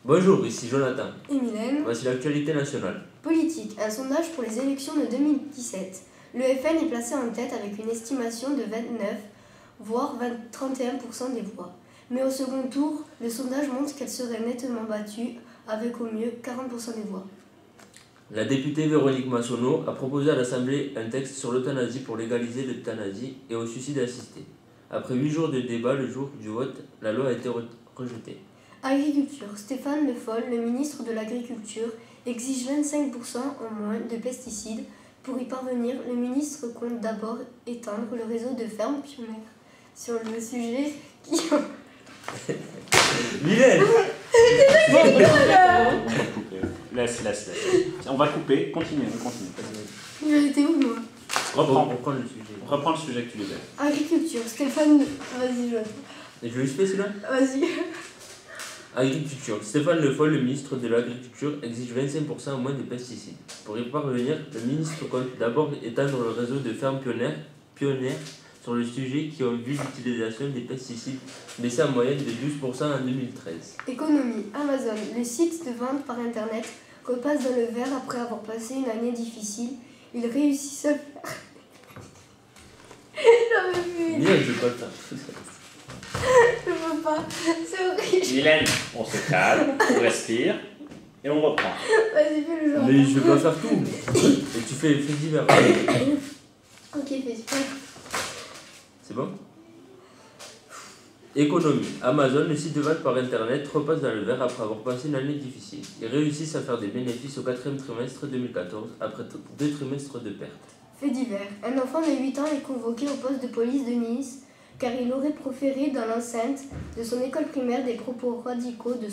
Bonjour, ici Jonathan. Et Mylène. Voici l'actualité nationale. Politique. Un sondage pour les élections de 2017. Le FN est placé en tête avec une estimation de 29, voire 31% des voix. Mais au second tour, le sondage montre qu'elle serait nettement battue, avec au mieux 40% des voix. La députée Véronique Massonneau a proposé à l'Assemblée un texte sur l'euthanasie pour légaliser l'euthanasie et au suicide assisté. Après 8 jours de débat, le jour du vote, la loi a été rejetée. Agriculture. Stéphane Le Foll, le ministre de l'Agriculture, exige 25% en moins de pesticides. Pour y parvenir, le ministre compte d'abord étendre le réseau de fermes pionnières. Sur le sujet qui... Mylène. Laisse. On va couper, continue. J'étais où, moi? Reprends le sujet. Reprends le sujet que tu disais. Agriculture. Stéphane... Vas-y, Jonathan. Et je lui fais celui-là. Vas-y. Agriculture. Stéphane Le Foll, le ministre de l'Agriculture, exige 25% en moins de pesticides. Pour y parvenir, le ministre compte d'abord étendre le réseau de fermes pionnières sur le sujet qui ont vu l'utilisation des pesticides baisser en moyenne de 12% en 2013. Économie. Amazon. Le site de vente par Internet repasse dans le vert après avoir passé une année difficile. Ils réussissent à faire... J'en veux plus. Mylène, je veux pas le faire. Je peux pas. C'est horrible. Mylène, on se calme, on respire et on reprend. Vas-y, fais le genre. Mais je vais pas faire tout. Et tu fais divers. Ok, fais super. C'est bon? Économie. Amazon, le site de vente par Internet, repasse dans le vert après avoir passé une année difficile. Ils réussissent à faire des bénéfices au 4e trimestre 2014, après 2 trimestres de pertes. Fait divers. Un enfant de 8 ans est convoqué au poste de police de Nice car il aurait proféré dans l'enceinte de son école primaire des propos radicaux de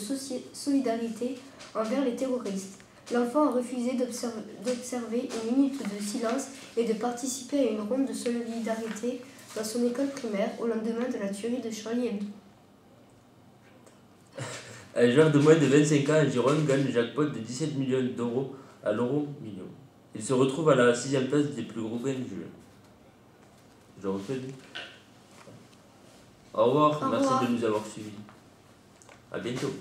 solidarité envers les terroristes. L'enfant a refusé d'observer une minute de silence et de participer à une ronde de solidarité dans son école primaire au lendemain de la tuerie de Charlie Hebdo. Un joueur de moins de 25 ans à Gironde gagne le jackpot de 17 millions d'euros à l'euro million. Il se retrouve à la 6e place des plus gros gains du jeu. Je refais. Au revoir, merci de nous avoir suivis. À bientôt.